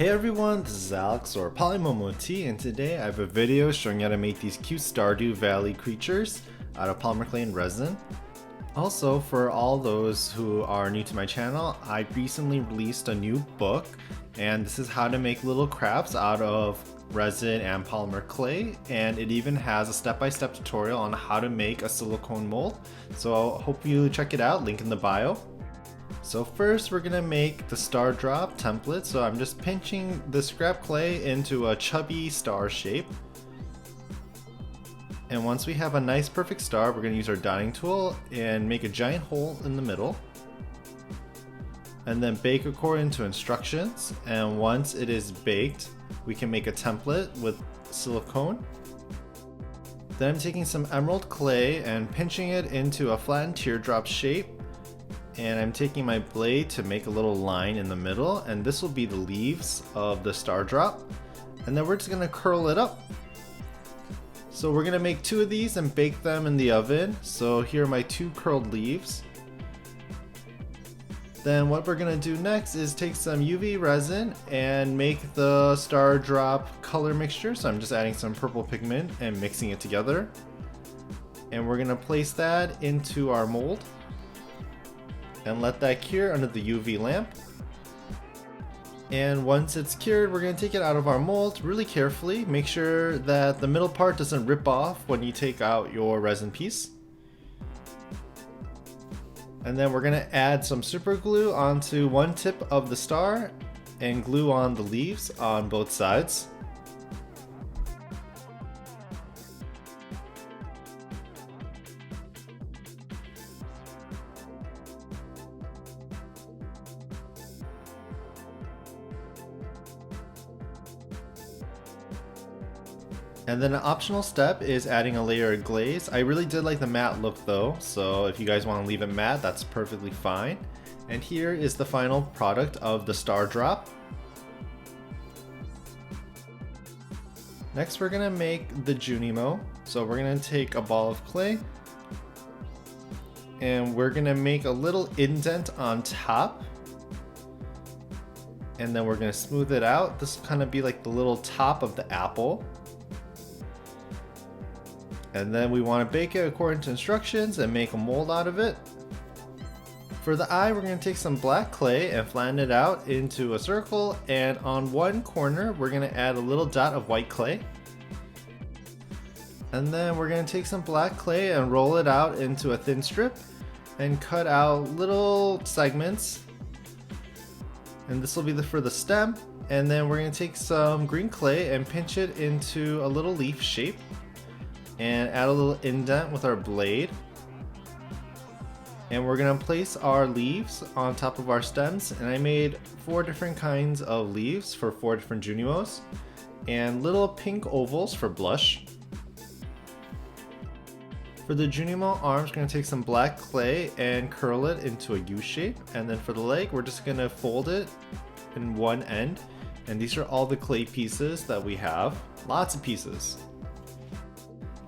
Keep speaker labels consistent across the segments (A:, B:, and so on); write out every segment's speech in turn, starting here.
A: Hey everyone, this is Alex or PolymomoTea, and today I have a video showing you how to make these cute Stardew Valley creatures out of polymer clay and resin. Also, for all those who are new to my channel, I recently released a new book, and this is how to make little crafts out of resin and polymer clay, and it even has a step-by-step tutorial on how to make a silicone mold. So I hope you check it out, link in the bio. So first we're gonna make the Stardrop template, so I'm just pinching the scrap clay into a chubby star shape. And once we have a nice perfect star, we're gonna use our dotting tool and make a giant hole in the middle. And then bake according to instructions, and once it is baked, we can make a template with silicone. Then I'm taking some emerald clay and pinching it into a flattened teardrop shape. And I'm taking my blade to make a little line in the middle, and this will be the leaves of the Stardrop. And then we're just gonna curl it up. So we're gonna make 2 of these and bake them in the oven. So here are my 2 curled leaves. Then what we're gonna do next is take some UV resin and make the Stardrop color mixture. So I'm just adding some purple pigment and mixing it together. And we're gonna place that into our mold and let that cure under the UV lamp. And once it's cured, we're going to take it out of our mold really carefully. Make sure that the middle part doesn't rip off when you take out your resin piece. And then we're going to add some super glue onto one tip of the star and glue on the leaves on both sides. And then an optional step is adding a layer of glaze. I really did like the matte look though, so if you guys want to leave it matte, that's perfectly fine. And here is the final product of the Stardrop. Next we're going to make the Junimo. So we're going to take a ball of clay and we're going to make a little indent on top. And then we're going to smooth it out. This will kind of be like the little top of the apple. And then we want to bake it according to instructions and make a mold out of it. For the eye, we're going to take some black clay and flatten it out into a circle, and on one corner we're going to add a little dot of white clay. And then we're going to take some black clay and roll it out into a thin strip and cut out little segments. And this will be for the stem. And then we're going to take some green clay and pinch it into a little leaf shape and add a little indent with our blade. And we're gonna place our leaves on top of our stems, and I made 4 different kinds of leaves for 4 different Junimos and little pink ovals for blush. For the Junimo arms, we're gonna take some black clay and curl it into a U shape, and then for the leg we're just gonna fold it in one end, and these are all the clay pieces that we have. Lots of pieces.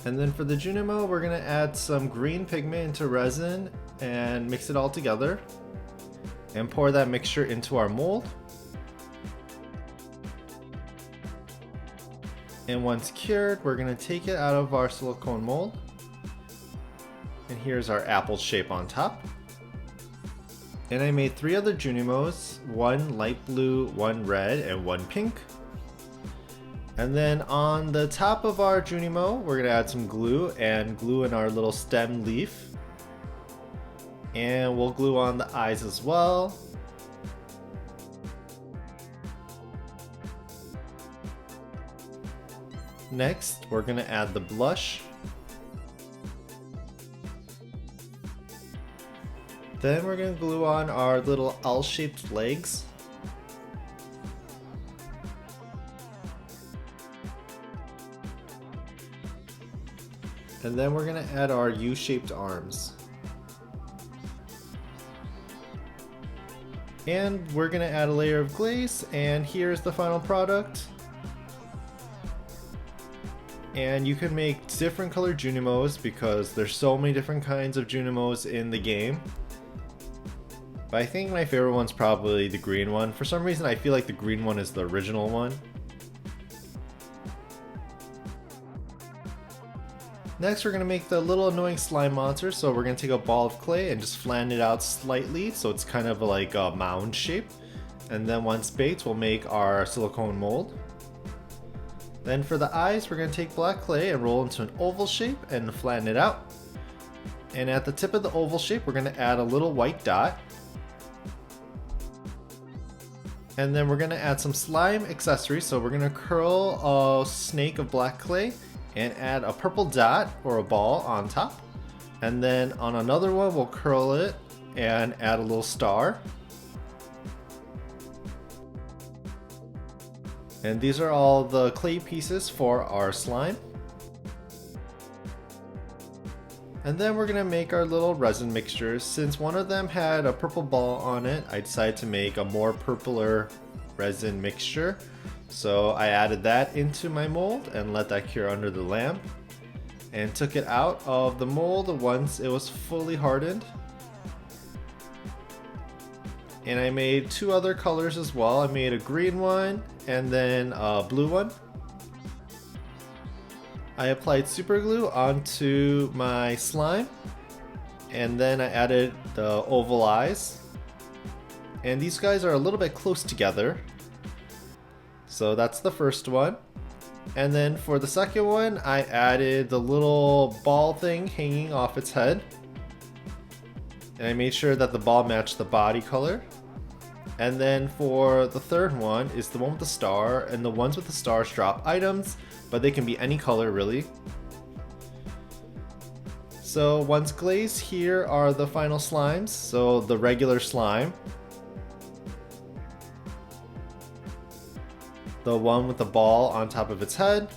A: And then for the Junimo, we're going to add some green pigment into resin and mix it all together and pour that mixture into our mold. And once cured, we're going to take it out of our silicone mold. And here's our apple shape on top. And I made 3 other Junimos, 1 light blue, 1 red, and 1 pink. And then on the top of our Junimo, we're going to add some glue and glue in our little stem leaf. And we'll glue on the eyes as well. Next, we're going to add the blush. Then we're going to glue on our little L-shaped legs. And then we're going to add our U-shaped arms. And we're going to add a layer of glaze, and here's the final product. And you can make different colored Junimos because there's so many different kinds of Junimos in the game. But I think my favorite one's probably the green one. For some reason I feel like the green one is the original one. Next we're going to make the little annoying slime monster, so we're going to take a ball of clay and just flatten it out slightly so it's kind of like a mound shape. And then once baked we'll make our silicone mold. Then for the eyes we're going to take black clay and roll into an oval shape and flatten it out. And at the tip of the oval shape we're going to add a little white dot. And then we're going to add some slime accessories, so we're going to curl a snake of black clay and add a purple dot or a ball on top. And then on another one we'll curl it and add a little star. And these are all the clay pieces for our slime. And then we're gonna make our little resin mixtures. Since one of them had a purple ball on it, I decided to make a more purpler resin mixture. So I added that into my mold and let that cure under the lamp. And took it out of the mold once it was fully hardened. And I made two other colors as well. I made a green one and then a blue one. I applied super glue onto my slime and then I added the oval eyes, and these guys are a little bit close together, so that's the first one. And then for the second one I added the little ball thing hanging off its head, and I made sure that the ball matched the body color. And then for the third one is the one with the star, and the ones with the stars drop items, but they can be any color really. So once glazed, here are the final slimes. So the regular slime, the one with the ball on top of its head,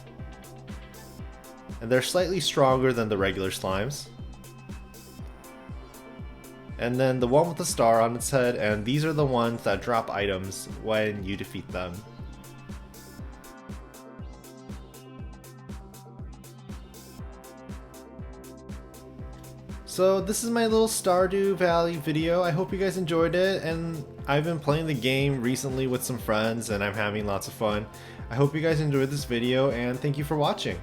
A: and they're slightly stronger than the regular slimes. And then the one with the star on its head, and these are the ones that drop items when you defeat them. So this is my little Stardew Valley video. I hope you guys enjoyed it, and I've been playing the game recently with some friends and I'm having lots of fun. I hope you guys enjoyed this video, and thank you for watching.